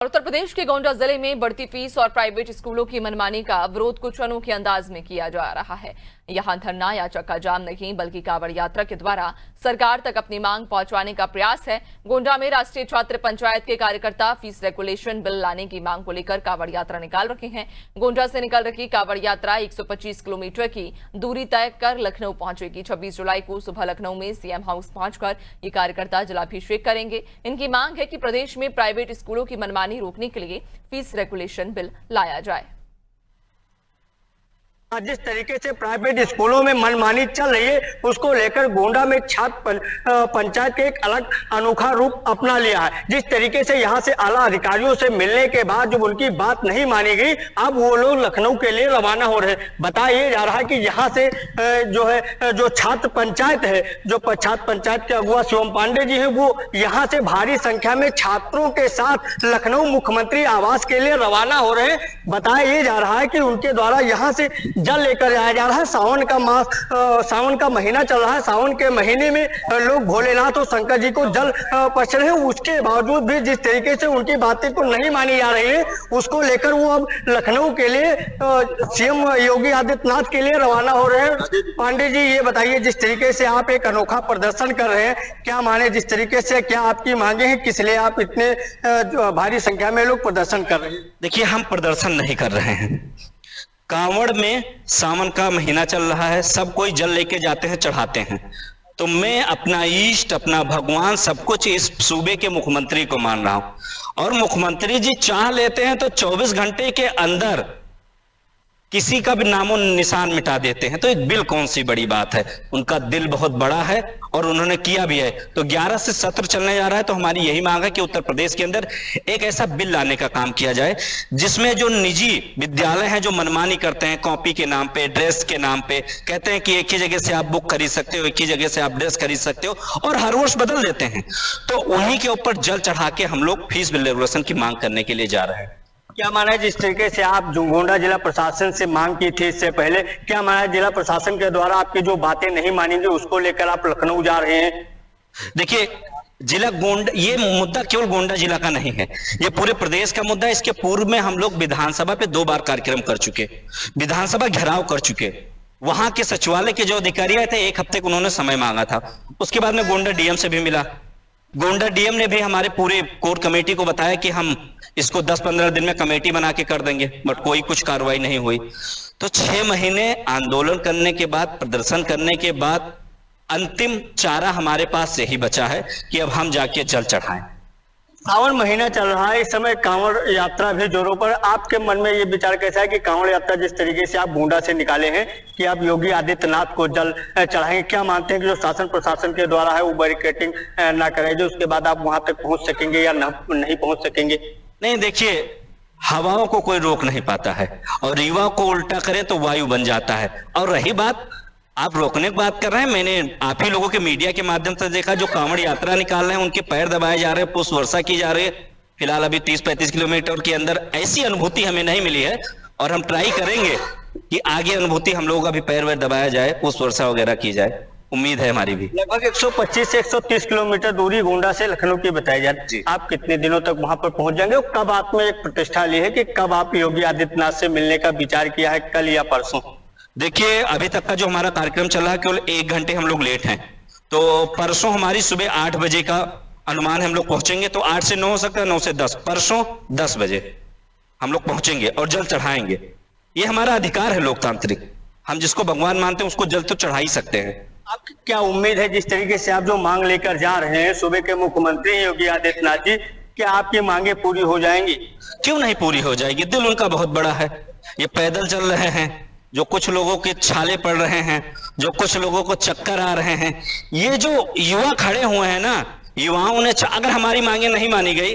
उत्तर प्रदेश के गोंडा जिले में बढ़ती फीस और प्राइवेट स्कूलों की मनमानी का विरोध कुछ अनोखे अंदाज में किया जा रहा है। यहां धरना या चक्का जाम नहीं बल्कि कांवड़ यात्रा के द्वारा सरकार तक अपनी मांग पहुंचवाने का प्रयास है। गोंडा में राष्ट्रीय छात्र पंचायत के कार्यकर्ता फीस रेगुलेशन बिल लाने की मांग को लेकर कांवड़ यात्रा निकाल रखे हैं। गोंडा से निकल रही कांवड़ यात्रा 125 किलोमीटर की दूरी तय कर लखनऊ पहुंचेगी। 26 जुलाई को सुबह लखनऊ में सीएम हाउस पहुंचकर ये कार्यकर्ता जलाभिषेक करेंगे। इनकी मांग है कि प्रदेश में प्राइवेट स्कूलों की मनमानी रोकने के लिए फीस रेगुलेशन बिल लाया जाए। जिस तरीके से प्राइवेट स्कूलों में मनमानी चल रही है उसको लेकर गोंडा में छात्र पंचायत के एक अलग अनोखा रूप अपना लिया है। जिस तरीके से यहां से आला अधिकारियों से मिलने के बाद जब उनकी बात नहीं मानी गई, अब वो लोग लखनऊ के लिए रवाना हो रहे हैं। बताया जा रहा है कि यहां से जो छात्र पंचायत है, जो छात्र पंचायत के अगुआ शिवम पांडे जी हैं, वो यहां से भारी संख्या में छात्रों के साथ लखनऊ मुख्यमंत्री आवास के लिए रवाना हो रहे हैं। बताया जा रहा है कि उनके द्वारा यहां से जल लेकर आया जा रहा है। सावन का महीना चल रहा है। सावन के महीने में लोग भोलेनाथ और शंकर जी को जल पहुंच रहे हैं। उसके बावजूद भी जिस तरीके से उनकी बातें को नहीं मानी जा रही है, उसको लेकर वो अब लखनऊ के लिए सीएम योगी आदित्यनाथ के लिए रवाना हो रहे हैं। पांडे जी, ये बताइए, जिस तरीके से आप एक अनोखा प्रदर्शन कर रहे हैं, क्या माने, जिस तरीके से क्या आपकी मांगे हैं, किस लिए आप इतने भारी संख्या में लोग प्रदर्शन कर रहे हैं? देखिए, हम प्रदर्शन नहीं कर रहे हैं। कांवड़ में सावन का महीना चल रहा है, सब कोई जल लेके जाते हैं, चढ़ाते हैं। तो मैं अपना इष्ट, अपना भगवान, सब कुछ इस सूबे के मुख्यमंत्री को मान रहा हूं। और मुख्यमंत्री जी चाह लेते हैं तो 24 घंटे के अंदर किसी का भी नामो निशान मिटा देते हैं। तो एक बिल कौन सी बड़ी बात है, उनका दिल बहुत बड़ा है और उन्होंने किया भी है। तो 11 से सत्र चलने जा रहा है, तो हमारी यही मांग है कि उत्तर प्रदेश के अंदर एक ऐसा बिल लाने का काम किया जाए जिसमें जो निजी विद्यालय हैं जो मनमानी करते हैं, कॉपी के नाम पे, ड्रेस के नाम पे, कहते हैं कि एक ही जगह से आप बुक खरीद सकते हो, एक ही जगह से आप ड्रेस खरीद सकते हो, और हर वर्ष बदल देते हैं। तो उन्हीं के ऊपर जल चढ़ा के हम लोग फीस बिल रेगुलेशन की मांग करने के लिए जा रहे हैं। क्या माना है, जिस तरीके से आप गोंडा जिला प्रशासन से मांग की थी इससे पहले, क्या माना है जिला प्रशासन के द्वारा आपकी जो बातें नहीं मानी गई उसको लेकर आप लखनऊ जा रहे हैं? देखिए, जिला गोंडा, ये मुद्दा केवल गोंडा जिला का नहीं है, ये पूरे प्रदेश का मुद्दा है। इसके पूर्व में हम लोग विधानसभा पे 2 बार कार्यक्रम कर चुके, विधानसभा घेराव कर चुके। वहां के सचिवालय के जो अधिकारी आए थे, 1 हफ्ते को उन्होंने समय मांगा था। उसके बाद में गोंडा डीएम से भी मिला। गोंडा डीएम ने भी हमारे पूरे कोर कमेटी को बताया कि हम इसको 10-15 दिन में कमेटी बना के कर देंगे, बट कोई कुछ कार्रवाई नहीं हुई। तो 6 महीने आंदोलन करने के बाद, प्रदर्शन करने के बाद, अंतिम चारा हमारे पास यही बचा है कि अब हम जाके जल चढ़ाएं। सावन महीना चल रहा है, इस समय कांवड़ यात्रा भी जोरों पर। आपके मन में ये विचार कैसा है कि कांवड़ यात्रा जिस तरीके से आप गोंडा से निकाले हैं कि आप योगी आदित्यनाथ को जल चढ़ाएंगे, क्या मानते हैं कि जो शासन प्रशासन के द्वारा है वो बैरिकेटिंग ना करे, जो उसके बाद आप वहां तक पहुंच सकेंगे या नहीं पहुंच सकेंगे? नहीं, देखिए, हवाओं को कोई रोक नहीं पाता है, और युवा को उल्टा करे तो वायु बन जाता है। और रही बात, आप रोकने की बात कर रहे हैं, मैंने आप ही लोगों के मीडिया के माध्यम से देखा, जो कांवड़ यात्रा निकाल रहे हैं उनके पैर दबाए जा रहे हैं, पुष्प वर्षा की जा रही है। फिलहाल अभी 30-35 किलोमीटर के अंदर ऐसी अनुभूति हमें नहीं मिली है, और हम ट्राई करेंगे कि आगे अनुभूति हम लोगों का भी पैर वैर दबाया जाए, पुष्प वर्षा वगैरह की जाए, उम्मीद है हमारी भी। लगभग 125 से 130 किलोमीटर दूरी गोंडा से लखनऊ की बताई जाती है। आप कितने दिनों तक वहां पर पहुंच जाएंगे, और कब आपने एक प्रतिष्ठा ली है कि कब आप योगी आदित्यनाथ से मिलने का विचार किया है, कल या परसों? देखिए, अभी तक का जो हमारा कार्यक्रम चला है, केवल 1 घंटे हम लोग लेट हैं। तो परसों हमारी सुबह 8 बजे का अनुमान, हम लोग पहुंचेंगे। तो 8 से 9 हो सकता है, 9 से 10, परसों 10 बजे हम लोग पहुंचेंगे और जल चढ़ाएंगे। ये हमारा अधिकार है लोकतांत्रिक, हम जिसको भगवान मानते हैं उसको जल तो चढ़ा ही सकते हैं। आपकी क्या उम्मीद है, जिस तरीके से आप जो मांग लेकर जा रहे हैं सूबे के मुख्यमंत्री योगी आदित्यनाथ जी, क्या आपकी मांगे पूरी हो जाएंगी? क्यों नहीं पूरी हो जाएगी, दिल उनका बहुत बड़ा है। ये पैदल चल रहे हैं, जो कुछ लोगों के छाले पड़ रहे हैं, जो कुछ लोगों को चक्कर आ रहे हैं, ये जो युवा खड़े हुए हैं ना, युवाओं ने अगर हमारी मांगे नहीं मानी गई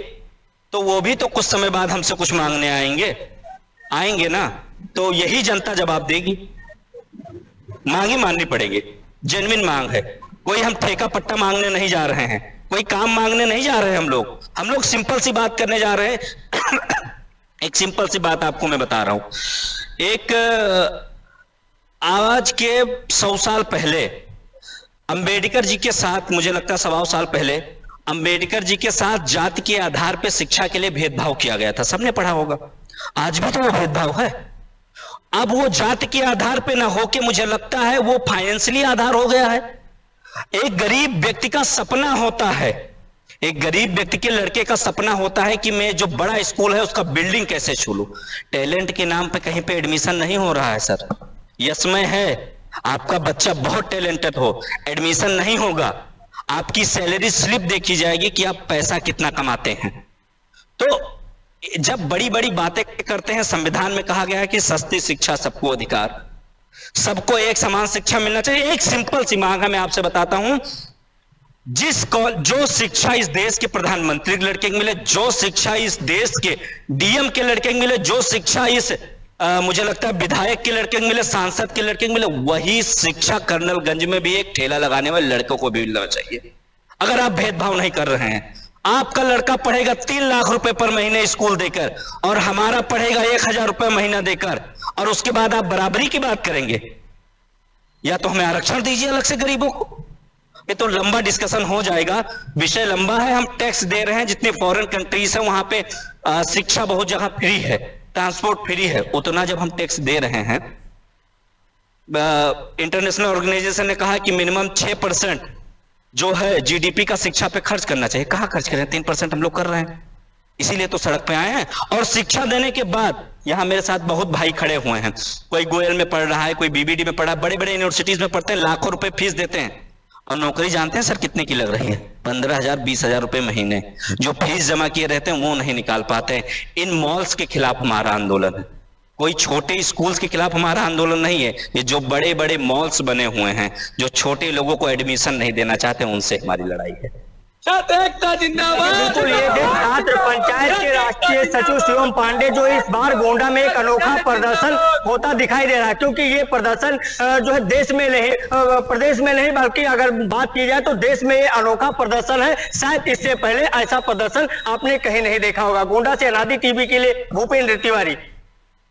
तो वो भी तो कुछ समय बाद हमसे कुछ मांगने आएंगे ना। तो यही जनता जवाब देगी, मांगी माननी पड़ेगी। जेन्युइन मांग है, कोई हम ठेका पट्टा मांगने नहीं जा रहे हैं, कोई काम मांगने नहीं जा रहे हैं। हम लोग सिंपल सी बात करने जा रहे हैं। एक सिंपल सी बात आपको मैं बता रहा हूं। एक आज के 100 साल पहले अंबेडकर जी के साथ, मुझे लगता है 125 साल पहले, अंबेडकर जी के साथ जाति के आधार पर शिक्षा के लिए भेदभाव किया गया था, सबने पढ़ा होगा। आज भी तो वो भेदभाव है। अब वो जाति के आधार पे ना होके मुझे लगता है वो फाइनेंशियली आधार हो गया है। एक गरीब व्यक्ति का सपना होता है, एक गरीब व्यक्ति के लड़के का सपना होता है कि मैं जो बड़ा स्कूल है उसका बिल्डिंग कैसे छू लूं। टैलेंट के नाम पे कहीं पे एडमिशन नहीं हो रहा है सर। यशमय है, आपका बच्चा बहुत टैलेंटेड हो, एडमिशन नहीं होगा। आपकी सैलरी स्लिप देखी जाएगी कि आप पैसा कितना कमाते हैं। तो जब बड़ी बड़ी बातें करते हैं, संविधान में कहा गया है कि सस्ती शिक्षा सबको अधिकार, सबको एक समान शिक्षा मिलना चाहिए। एक सिंपल सी मांग है, मैं आपसे बताता हूं, जो शिक्षा इस देश के प्रधानमंत्री के लड़के को मिले, जो शिक्षा इस देश के डीएम के लड़के को मिले, जो शिक्षा इस मुझे लगता है विधायक के लड़के को मिले, सांसद के लड़के को मिले, वही शिक्षा कर्नलगंज में भी एक ठेला लगाने वाले लड़कों को भी मिलना चाहिए। अगर आप भेदभाव नहीं कर रहे हैं, आपका लड़का पढ़ेगा 3 लाख रुपए पर महीने स्कूल देकर और हमारा पढ़ेगा 1000 रुपए महीना देकर, और उसके बाद आप बराबरी की बात करेंगे, या तो हमें आरक्षण दीजिए अलग से गरीबों को। ये तो लंबा डिस्कशन हो जाएगा, विषय लंबा है। हम टैक्स दे रहे हैं, जितने फॉरेन कंट्रीज है वहां पे शिक्षा बहुत जगह फ्री है, ट्रांसपोर्ट फ्री है, उतना जब हम टैक्स दे रहे हैं। इंटरनेशनल ऑर्गेनाइजेशन ने कहा कि मिनिमम 6% जो है जीडीपी का शिक्षा पे खर्च करना चाहिए। कहां खर्च करें, 3% हम लोग कर रहे हैं, इसीलिए तो सड़क पे आए हैं। और शिक्षा देने के बाद यहां मेरे साथ बहुत भाई खड़े हुए हैं, कोई गोयल में पढ़ रहा है, कोई बीबीडी में पढ़ा, बड़े बड़े यूनिवर्सिटीज में पढ़ते हैं, लाखों रुपए फीस देते हैं, और नौकरी जानते हैं सर कितने की लग रही है? 15,000 20,000 रुपए महीने। जो फीस जमा किए रहते हैं वो नहीं निकाल पाते हैं। इन मॉल्स के खिलाफ हमारा आंदोलन है, कोई छोटे स्कूल्स के खिलाफ हमारा आंदोलन नहीं है। ये जो बड़े बड़े मॉल्स बने हुए हैं, जो छोटे लोगों को एडमिशन नहीं देना चाहते, उनसे हमारी लड़ाई है। बिल्कुल, ये थे छात्र पंचायत के राष्ट्रीय सचिव शिवम पांडे, जो इस बार गोंडा में एक अनोखा प्रदर्शन होता दिखाई दे रहा है, क्योंकि ये प्रदर्शन जो है देश में नहीं, प्रदेश में नहीं, बल्कि अगर बात की जाए तो देश में ये अनोखा प्रदर्शन है। शायद इससे पहले ऐसा प्रदर्शन आपने कहीं नहीं देखा होगा। गोंडा से अनादि टीवी के लिए भूपेंद्र तिवारी।